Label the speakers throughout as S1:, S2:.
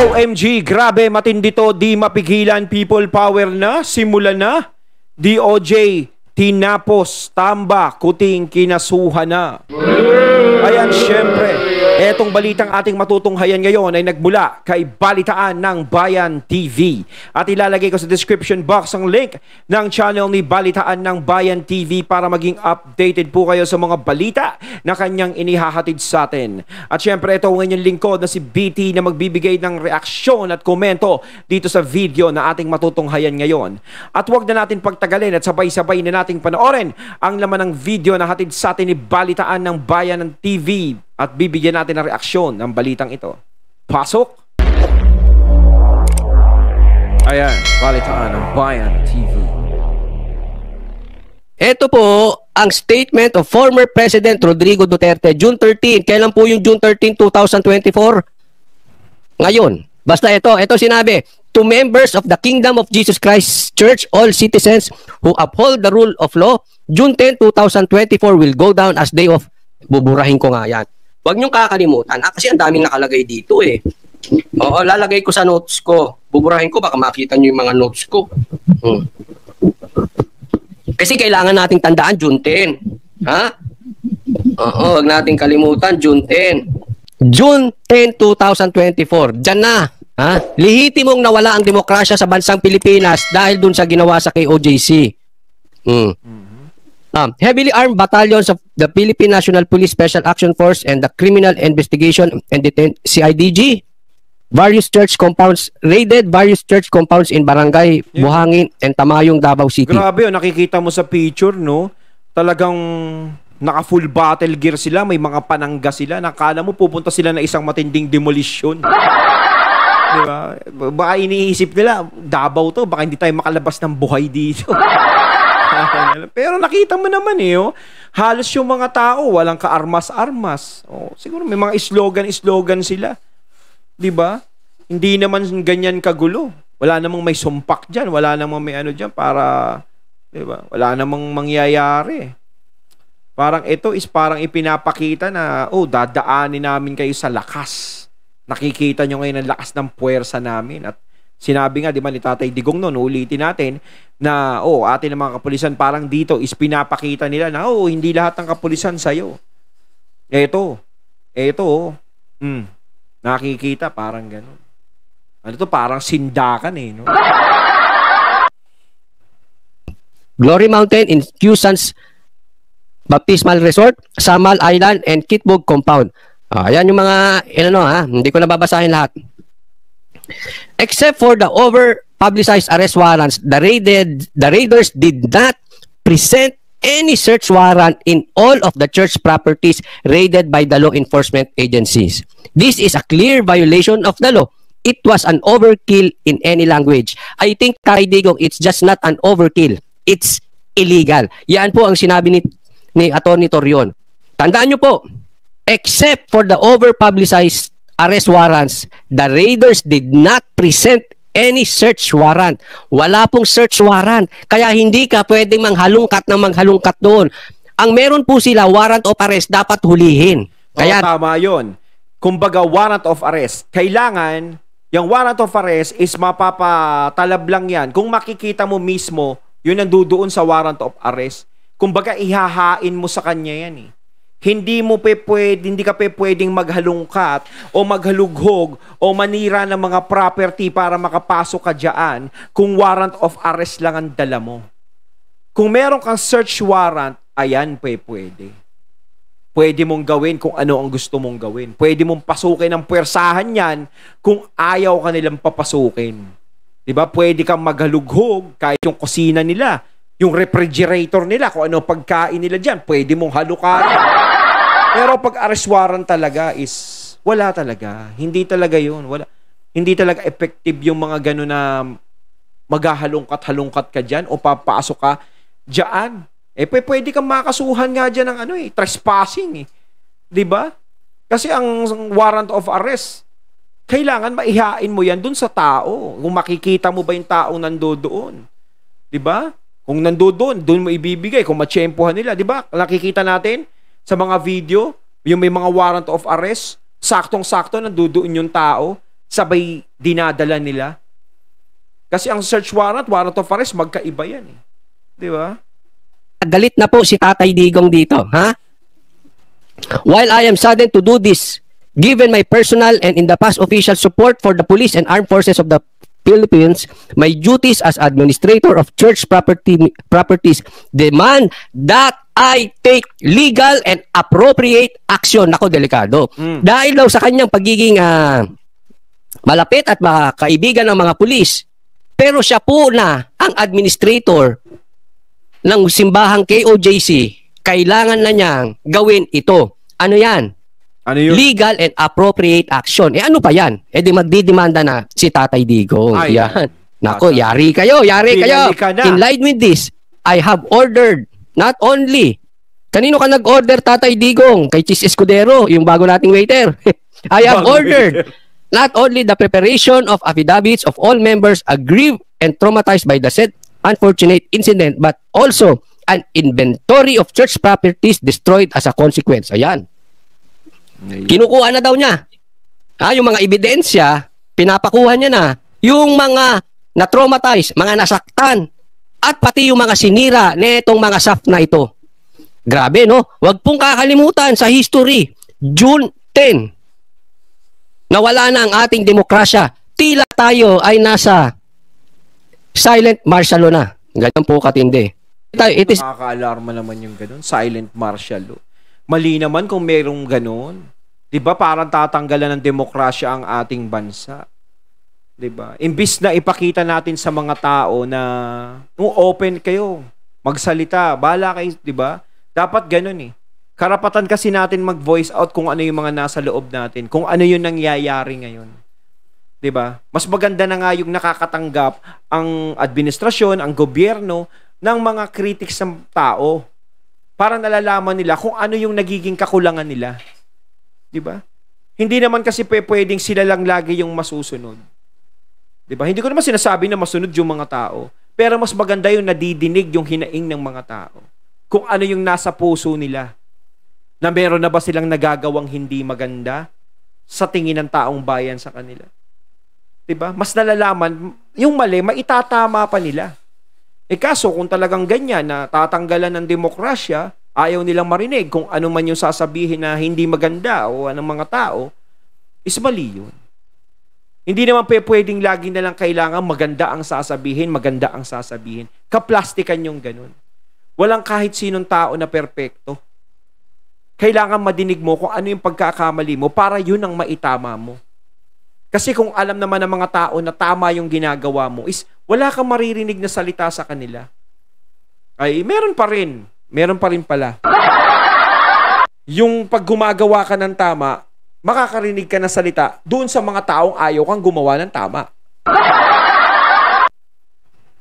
S1: OMG, grabe, matindi to, di mapigilan, people power na, simulan na. DOJ, tinapos, tamba, kuting, kinasuhan na. Ayan, syempre, etong balitang ating matutunghayan ngayon ay nagmula kay Balitaan ng Bayan TV. At ilalagay ko sa description box ang link ng channel ni Balitaan ng Bayan TV para maging updated po kayo sa mga balita na kanyang inihahatid sa atin. At syempre, ito ang inyong lingkod na si BT na magbibigay ng reaksyon at komento dito sa video na ating matutunghayan ngayon. At huwag na natin pagtagalin at sabay-sabay na nating panoorin ang laman ng video na hatid sa atin ni Balitaan ng Bayan ng TV at bibigyan natin ng reaksyon ng balitang ito. Pasok! Ayan, Balitaan ng Bayan TV.
S2: Ito po ang statement of former President Rodrigo Duterte, June 13. Kailan po yung June 13, 2024? Ngayon. Basta ito sinabi, to members of the Kingdom of Jesus Christ Church, all citizens who uphold the rule of law, June 10, 2024 will go down as day of... Buburahin ko nga yan. Huwag niyong kakalimutan. Kasi ang daming nakalagay dito eh. Oo, lalagay ko sa notes ko. Buburahin ko, baka makita niyo yung mga notes ko. Kasi kailangan nating tandaan, June 10. Ha? Oo, huwag nating kalimutan, June 10. June 10, 2024. Diyan na. Ha? Lihitimong nawala ang demokrasya sa bansang Pilipinas dahil dun sa ginawa sa KOJC. Heavily armed battalions of the Philippine National Police Special Action Force and the Criminal Investigation and CIDG raided various church compounds in Barangay Buhangin and Tamayong, Davao City.
S1: Grabe, nakikita mo sa picture, no? Talagang naka-full battle gear sila, may mga panangga sila. Nakala mo pupunta sila na isang matinding demolition. Diba? Baka iniisip nila, Davao to, baka hindi tayo makalabas ng buhay dito. Pero nakita mo naman halos yung mga tao walang kaarmas-armas. Siguro may mga slogan sila. 'Di ba? Hindi naman ganyan kagulo. Wala namang may sumpak diyan, wala namang may ano diyan para 'di ba? Wala namang mangyayari. Parang ito is parang ipinapakita na dadaanin namin kayo sa lakas. Nakikita nyo ngayon ang lakas ng puwersa namin at sinabi nga, di ba, ni Tatay Digong noon, ulitin natin, na, atin ng mga kapulisan, parang dito, is pinapakita nila na, hindi lahat ng kapulisan sa'yo. Eto, nakikita, parang gano'n. Ano to, parang sindakan no?
S2: Glory Mountain in Quezon's Baptismal Resort, Samal Island, and Kitbog Compound. Ayan yung mga, hindi ko nababasahin lahat. Except for the over-publicized arrest warrants, the raiders did not present any search warrant in all of the church properties raided by the law enforcement agencies. This is a clear violation of the law. It was an overkill in any language. I think, Tatay Digong, it's just not an overkill. It's illegal. Yan po ang sinabi ni Atty. Torion. Tandaan nyo po, except for the over-publicized arrest warrants, the raiders did not present any search warrant. Wala pong search warrant. Kaya hindi ka pwedeng manghalungkat doon. Ang meron po sila, warrant of arrest, dapat hulihin. Kaya
S1: tama yun. Kumbaga, warrant of arrest. Kailangan, yung warrant of arrest is mapapatalab lang yan. Kung makikita mo mismo, yun ang dudoon sa warrant of arrest. Kumbaga, ihahain mo sa kanya yan Hindi ka pwedeng maghalungkat o maghalughog o manira ng mga property para makapasok ka dyan kung warrant of arrest lang ang dala mo. Kung meron kang search warrant, ayan pwede. Pwede mong gawin kung ano ang gusto mong gawin. Pwede mong pasukin ang puwersahan yan kung ayaw ka nilang papasukin. Diba? Pwede kang maghalughog kahit yung kusina nila, yung refrigerator nila, kung ano pagkain nila dyan, pwede mong halukan. Pero pag arrest warrant talaga is wala talaga. Hindi talaga yun. Hindi talaga effective yung mga gano'n na maghahalungkat-halungkat ka dyan o papasok ka dyan. Pwede kang makasuhan nga dyan ng trespassing. Diba? Kasi ang warrant of arrest, kailangan maihain mo yan dun sa tao. Kung makikita mo ba yung taong nandoon. Diba? Kung nandoon, dun mo ibibigay. Kung matsyempohan nila. Diba? Nakikita natin sa mga video, yung may mga warrant of arrest, saktong-sakto nandoon yung tao. sabay dinadala nila. Kasi ang search warrant, warrant of arrest, magkaiba yan eh. Di ba?
S2: Galit na po si Tatay Digong dito, ha? While I am saddened to do this, given my personal and in the past official support for the police and armed forces of the Philippines, my duties as administrator of church properties demand that I take legal and appropriate action. Nako, delikado. Dahil daw sa kanyang pagiging malapit at kaibigan ng mga pulis, pero siya po na ang administrator ng simbahang KOJC, kailangan na niyang gawin ito. Ano yan?
S1: Ano yun?
S2: Legal and appropriate action. Ano pa yan? Di magdidemanda na si Tatay Digong.
S1: Ay,
S2: yan. Nako, yari kayo. In line with this, I have ordered, not only, kanino ka nag-order, Tatay Digong? Kay Chis Escudero, yung bago nating waiter. I have ordered not only the preparation of affidavits of all members aggrieved and traumatized by the said unfortunate incident, but also an inventory of church properties destroyed as a consequence. Ayan. Kinukuha na daw niya. Yung mga ebidensya, pinapakuha niya na. Yung mga na-traumatize, mga nasaktan, at pati yung mga sinira netong mga SAF na ito. Grabe, no? Huwag pong kakalimutan sa history. June 10, nawala na ang ating demokrasya. Tila tayo ay nasa silent martial law na. Ganyan po katindi. It is
S1: nakaka-alarma naman yung ganun. Silent martial law. Mali naman kung merong ganun. Diba parang tatanggalan ng demokrasya ang ating bansa. Diba? Imbis na ipakita natin sa mga tao na open kayo, magsalita, bahala kayo, diba? Dapat ganun eh. Karapatan kasi natin mag-voice out kung ano yung mga nasa loob natin, kung ano yung nangyayari ngayon. 'Di ba? Mas maganda na nga yung nakakatanggap ang administrasyon, ang gobyerno ng mga critics ng tao para nalalaman nila kung ano yung nagiging kakulangan nila. 'Di ba? Hindi naman kasi pwedeng sila lang lagi yung masusunod. 'Di ba? Hindi ko naman sinasabi na masunod yung mga tao, pero mas maganda yung nadidinig yung hinaing ng mga tao. Kung ano yung nasa puso nila. Na meron na ba silang nagagawang hindi maganda sa tingin ng taong bayan sa kanila. Diba? Mas nalalaman, yung mali, maitatama pa nila. Kaso kung talagang ganyan na tatanggalan ng demokrasya, ayaw nilang marinig kung ano man yung sasabihin na hindi maganda o anong mga tao, is mali yun. Hindi naman pwedeng lagi na lang kailangan maganda ang sasabihin, maganda ang sasabihin. Kaplastikan yung ganun. Walang kahit sinong tao na perpekto. Kailangan madinig mo kung ano yung pagkakamali mo para yun ang maitama mo. Kasi kung alam naman ng mga tao na tama yung ginagawa mo, is wala kang maririnig na salita sa kanila. Ay, meron pa rin. Meron pa rin pala. Yung pag gumagawa ka ng tama, makakarinig ka ng salita doon sa mga taong ayaw kang gumawa ng tama.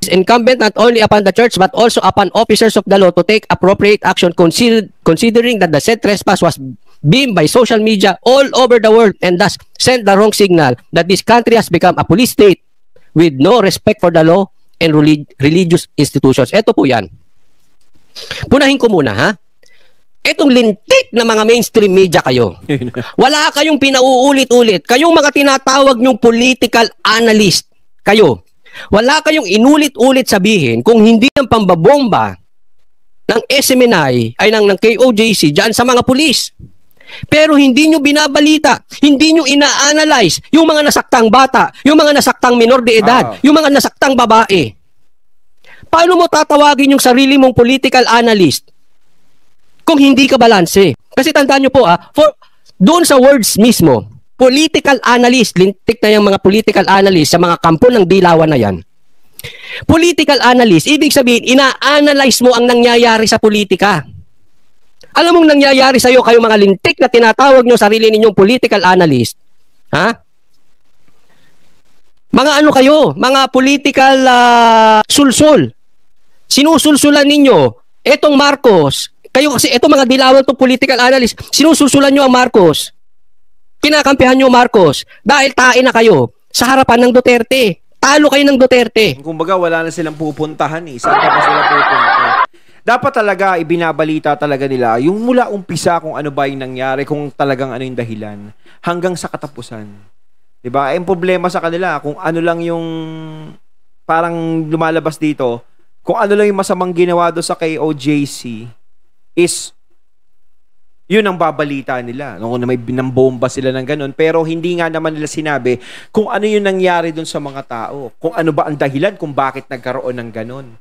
S2: It's incumbent not only upon the church but also upon officers of the law to take appropriate action considering that the said trespass was beamed by social media all over the world and thus sent the wrong signal that this country has become a police state with no respect for the law and religious institutions. Ito po yan. Punahin ko muna, ha? Etong lintik na mga mainstream media kayo. Wala kayong pinauulit-ulit. Kayong mga tinatawag nyong political analyst. Kayo. Wala kayong inulit-ulit sabihin kung hindi ang pambabomba ng SMNI ay ng KOJC dyan sa mga pulis. Pero hindi nyo binabalita, hindi nyo ina-analyze yung mga nasaktang bata, yung mga nasaktang minor de edad, yung mga nasaktang babae. Paano mo tatawagin yung sarili mong political analyst kung hindi ka balanse? Kasi tandaan nyo po, doon sa words mismo, political analyst, lintik na yung mga political analyst sa mga kampo ng dilawan na yan. Political analyst, ibig sabihin, ina-analyze mo ang nangyayari sa politika. Alam mong nangyayari sa iyo, kayo mga lintik na tinatawag nyo sarili ninyong political analyst, ha? Mga ano kayo, mga political sulsul. Sinusulsulan ninyo, etong Marcos, kayo kasi etong mga dilawan tong political analyst, sinusulsulan nyo ang Marcos. Kinakampihan nyo Marcos dahil tae na kayo sa harapan ng Duterte. Talo kayo ng Duterte.
S1: Kumbaga wala na silang pupuntahan eh. Saan pa sila pupunta? Dapat talaga ibinabalita talaga nila yung mula umpisa kung ano ba yung nangyari, kung talagang ano yung dahilan, hanggang sa katapusan. 'Di ba? Ang problema sa kanila kung ano lang yung parang lumalabas dito, kung ano lang yung masamang ginawa do sa KOJC is yun ang babalita nila. Nung may binambomba sila ng ganun. Pero hindi nga naman nila sinabi kung ano yung nangyari dun sa mga tao. Kung ano ba ang dahilan kung bakit nagkaroon ng ganun.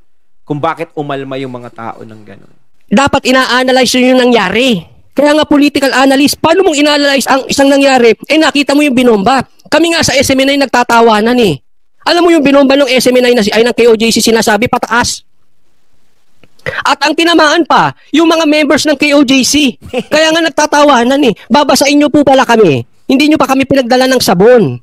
S1: Kung bakit umalma yung mga tao ng ganun.
S2: Dapat ina-analyze yun yung nangyari. Kaya nga political analyst, paano mong ina-analyze ang isang nangyari? Nakita mo yung binomba. Kami nga sa SMNI nagtatawanan eh. Alam mo yung binomba ng SMNI ay ng KOJC sinasabi pataas. At ang tinamaan pa, yung mga members ng KOJC. Kaya nga nagtatawanan eh. Babasain nyo po pala kami. Hindi nyo pa kami pinagdala ng sabon.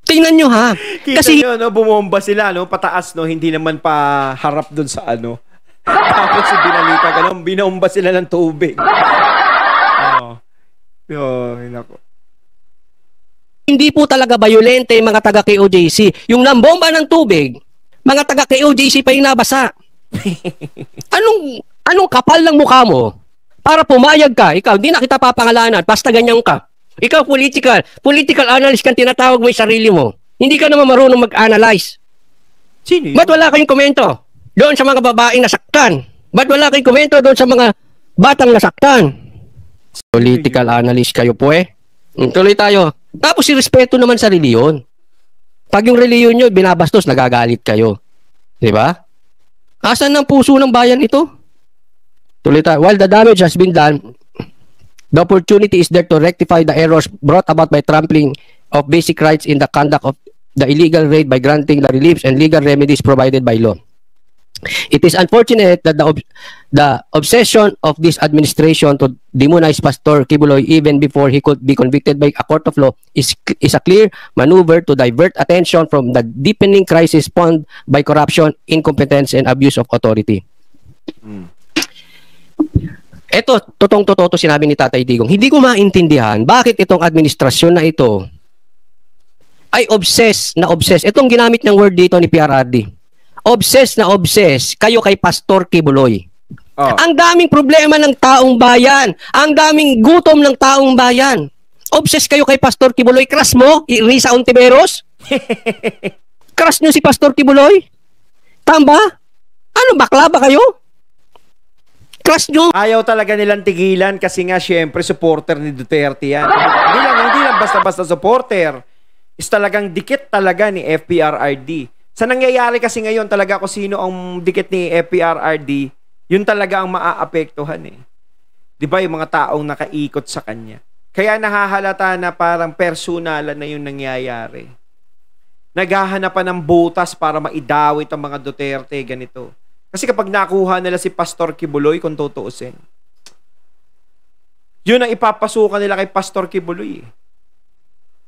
S2: Tingnan nyo ha.
S1: Kita nyo, no, bumomba sila, no, pataas, no, hindi naman pa harap dun sa ano. Tapos si binalita ganun, binomba sila ng tubig. Nako.
S2: Hindi po talaga bayolente yung mga taga KOJC. Yung nambomba ng tubig, mga taga KOJC pa yung nabasa. Anong kapal ng mukha mo para pumayag ka? Ikaw, hindi na kita papangalanan, basta ganyan ka. Ikaw political analyst kang tinatawag mo yung sarili mo. Hindi ka naman marunong mag-analyze.
S1: Sino yun?
S2: Ba't wala kayong komento doon sa mga babaeng nasaktan? Ba't wala kayong komento doon sa mga batang nasaktan? Political analyst kayo po eh. Tuloy tayo. Tapos irespeto naman sa reliyon. Pag yung reliyon nyo binabastos, nagagalit kayo. Diba? Asan ang puso ng bayan ito? Tuloy tayo. While the damage has been done, the opportunity is there to rectify the errors brought about by trampling of basic rights in the conduct of the illegal raid by granting the reliefs and legal remedies provided by law. It is unfortunate that the obsession of this administration to demonize Pastor Kibuloy even before he could be convicted by a court of law is a clear maneuver to divert attention from the deepening crisis spawned by corruption, incompetence, and abuse of authority. Ito, totoo sinabi ni Tatay Digong. Hindi ko maintindihan bakit itong administrasyon na ito ay obsessed. Itong ginamit ng word dito ni PRRD. Obsessed kayo kay Pastor Kibuloy. Ang daming problema ng taong bayan. Ang daming gutom ng taong bayan. Obsessed kayo kay Pastor Kibuloy. Crush mo, Risa Ontiveros? Crush nyo si Pastor Kibuloy? Tamba? Ano, bakla ba kayo? Crush nyo?
S1: Ayaw talaga nilang tigilan kasi nga syempre supporter ni Duterte yan. Hindi lang basta-basta supporter. Is talagang dikit talaga ni FPRRD. Sa nangyayari kasi ngayon talaga kung sino ang dikit ni FPRRD, yun talaga ang maaapektuhan eh. 'Di ba yung mga taong nakaikot sa kanya. Kaya nahahalata na parang personalan na yung nangyayari. Naghahanapan ng butas para maidawit ang mga Duterte ganito. Kasi kapag nakuha nila si Pastor Kibuloy kung tutuusin, yun ang ipapasukan nila kay Pastor Kibuloy eh.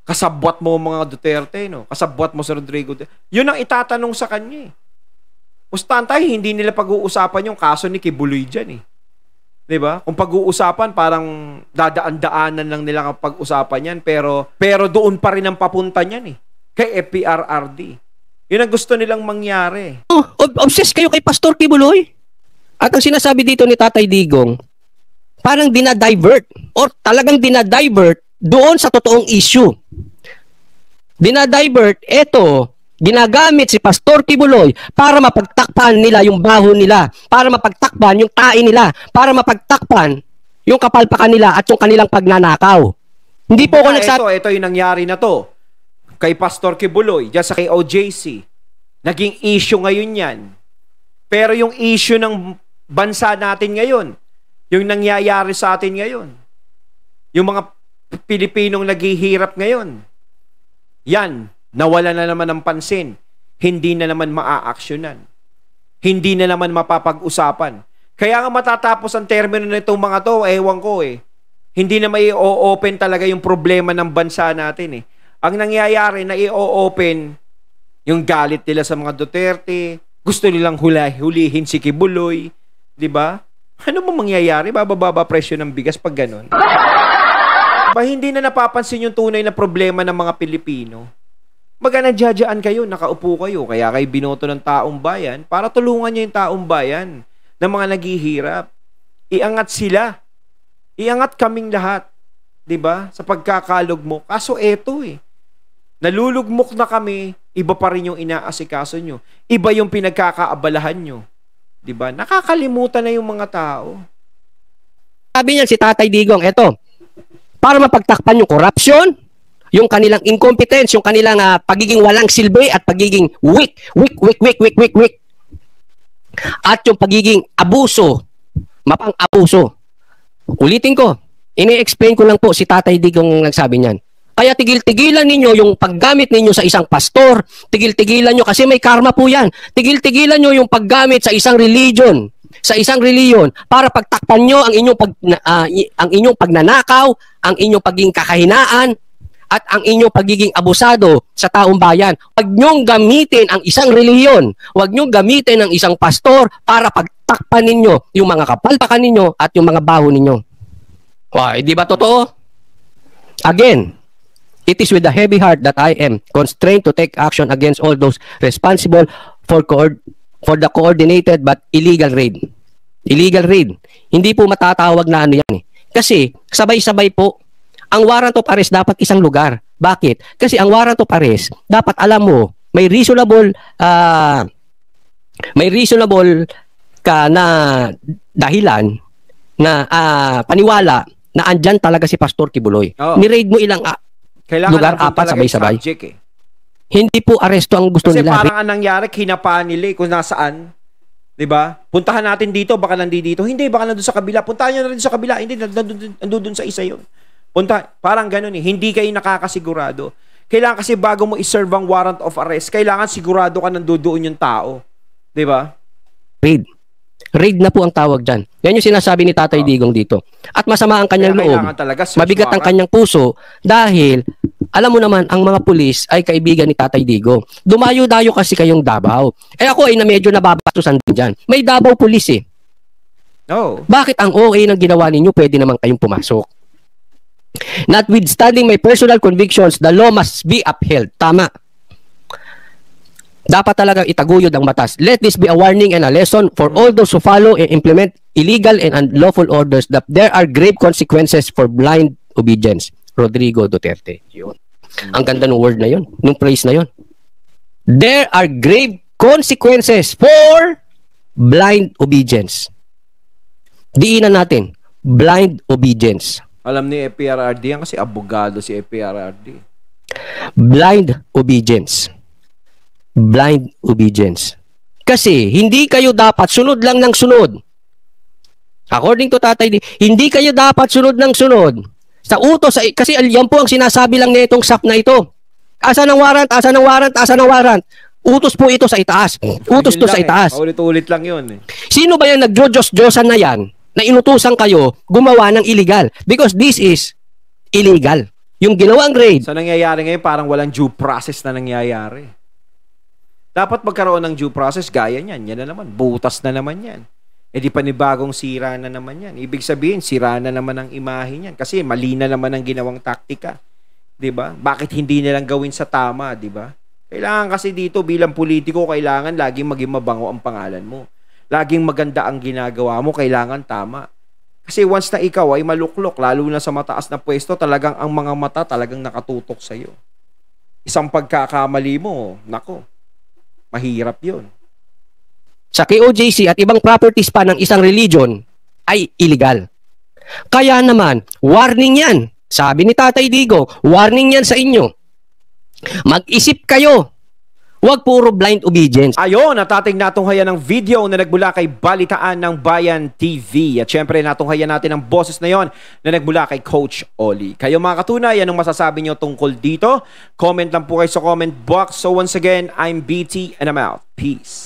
S1: Kasabwat mo mga Duterte, no? Kasabwat mo si Rodrigo. Yun ang itatanong sa kanya, eh. Ustantay, hindi nila pag-uusapan yung kaso ni Kibuloy dyan, eh. Diba? Kung pag-uusapan, parang dadaan-daanan lang nila kapag pag-usapan yan, pero doon pa rin ang papunta niyan, eh. Kay FPRRD. Yun ang gusto nilang mangyari.
S2: Obsessed kayo kay Pastor Kibuloy? At ang sinasabi dito ni Tatay Digong, parang dinadivert, or talagang dinadivert doon sa totoong issue. Dinadivert, ginagamit si Pastor Kibuloy para mapagtakpan nila yung baho nila, para mapagtakpan yung tae nila, para mapagtakpan yung kapalpakan nila at yung kanilang pagnanakaw. Hindi po ako nagsabi.
S1: Ito yung nangyari na to. Kay Pastor Kibuloy, dyan sa KOJC. Naging issue ngayon yan. Pero yung issue ng bansa natin ngayon, yung nangyayari sa atin ngayon, yung mga Pilipinong naghihirap ngayon, yan, nawala na naman ng pansin. Hindi na naman maaaksyonan. Hindi na naman mapapag-usapan. Kaya nga matatapos ang termino na itong mga to, ewan ko eh. Hindi na may i-open talaga yung problema ng bansa natin eh. Ang nangyayari na i-open yung galit nila sa mga Duterte, gusto nilang hulihin si Kibuloy, di ba? Ano ba mangyayari? Bababa presyo ng bigas pag ganun? Ba hindi na napapansin yung tunay na problema ng mga Pilipino? Baga nadyadyaan kayo, nakaupo kayo, kaya kayo binoto ng taong bayan para tulungan niyo yung taong bayan ng mga naghihirap. Iangat sila. Iangat kaming lahat. 'di ba? Sa pagkakalugmok. Kaso eto nalulugmok na kami, iba pa rin yung inaasikaso nyo. Iba yung pinagkakaabalahan nyo. 'Di ba? Nakakalimutan na yung mga tao.
S2: Sabi niyan si Tatay Digong, eto, para mapagtakpan yung corruption, yung kanilang incompetence, yung kanilang pagiging walang silbi at pagiging weak. At yung pagiging abuso, mapang-abuso. Ulitin ko, ini-explain ko lang po si Tatay Digong nagsabi niyan. Kaya tigil-tigilan ninyo yung paggamit ninyo sa isang pastor. Tigil-tigilan nyo kasi may karma po yan. Tigil-tigilan nyo yung paggamit sa isang religion. Sa isang reliyon para pagtakpan nyo ang inyong pagnanakaw, ang inyong pagiging kakahinaan, at ang inyong pagiging abusado sa taong bayan. Huwag nyong gamitin ang isang reliyon. Huwag nyong gamitin ang isang pastor para pagtakpan ninyo yung mga kapalpakan ninyo at yung mga baho ninyo. Why, di ba totoo? Again, it is with a heavy heart that I am constrained to take action against all those responsible for the coordinated but illegal raid. Illegal raid. Hindi po matatawag na ano yan Kasi sabay-sabay po. Ang warrant of arrest dapat isang lugar. Bakit? Kasi ang warrant of arrest, dapat alam mo, may reasonable ka na dahilan na paniwala na andyan talaga si Pastor Kibuloy. Ni-raid mo ilang lugar, 4 sabay-sabay. Hindi po aresto ang gusto nila.
S1: Kasi parang anong nangyari, hinapaan nila kung nasaan. 'Di ba? Puntahan natin dito, baka nandito. Hindi, baka nandoon sa kabila. Puntahan niyo na rin sa kabila. Hindi, nandoon sa isa 'yon. Parang gano'n Hindi kayo nakakasigurado. Kailangan kasi bago mo i-serve ang warrant of arrest, kailangan sigurado ka nandoon yung tao. 'Di ba?
S2: Raid. Raid na po ang tawag dyan. Yan yung sinasabi ni Tatay Digong dito. At masama ang kanyang loob. Mabigat ang kanyang puso dahil alam mo naman, ang mga pulis ay kaibigan ni Tatay Digong. Dumayo-dayo kasi kayong Davao. Ako ay na medyo nababatusan din dyan. May Davao pulis Bakit ang OA ng ginawa ninyo, pwede naman kayong pumasok? Notwithstanding my personal convictions, the law must be upheld. Tama. Dapat talagang itaguyod ang batas. Let this be a warning and a lesson for all those who follow and implement illegal and unlawful orders that there are grave consequences for blind obedience. Rodrigo Duterte. Yun. Ang ganda ng word na yun. Nung phrase na yun. There are grave consequences for blind obedience. Diinan natin. Blind obedience.
S1: Alam ni FPRRD yan kasi abogado si FPRRD.
S2: Blind obedience. Blind obedience. Kasi hindi kayo dapat sunod lang ng sunod. According to Tatay D, hindi kayo dapat sunod ng sunod. Sa utos, kasi yan po ang sinasabi lang nitong SAP na ito. Asa ng warrant, asa ng warrant, asa ng warrant. Utos po ito sa itaas. Utos to sa itaas.
S1: Ulit-ulit lang yun
S2: Sino ba yan nagjo-Diyos-Diyosan na yan na inutusan kayo gumawa ng illegal? Because this is illegal. Yung ginawang raid.
S1: Sa nangyayari ngayon, parang walang due process na nangyayari. Dapat magkaroon ng due process, gaya niyan. Yan na naman. Butas na naman yan. Di panibagong sira na naman yan. Ibig sabihin, sira na naman ang imahe niyan. Kasi mali na naman ang ginawang taktika. Diba? Bakit hindi nilang gawin sa tama, diba? Kailangan kasi dito, bilang politiko, kailangan laging maging mabango ang pangalan mo. Laging maganda ang ginagawa mo, kailangan tama. Kasi once na ikaw ay maluklok, lalo na sa mataas na pwesto, talagang ang mga mata talagang nakatutok sa'yo. Isang pagkakamali mo, nako. Mahirap yun.
S2: Sa KOJC at ibang properties pa ng isang religion ay illegal. Kaya naman, warning yan. Sabi ni Tatay Digo, warning yan sa inyo. Mag-isip kayo. Huwag puro blind obedience.
S1: Ayun, natating natunghayan ng video na nagmula kay Balitaan ng Bayan TV. At syempre, natunghayan natin ang boses na yon na nagmula kay Coach Oli. Kayo mga katunay, anong masasabi nyo tungkol dito? Comment lang po kayo sa comment box. So once again, I'm BT and I'm out. Peace.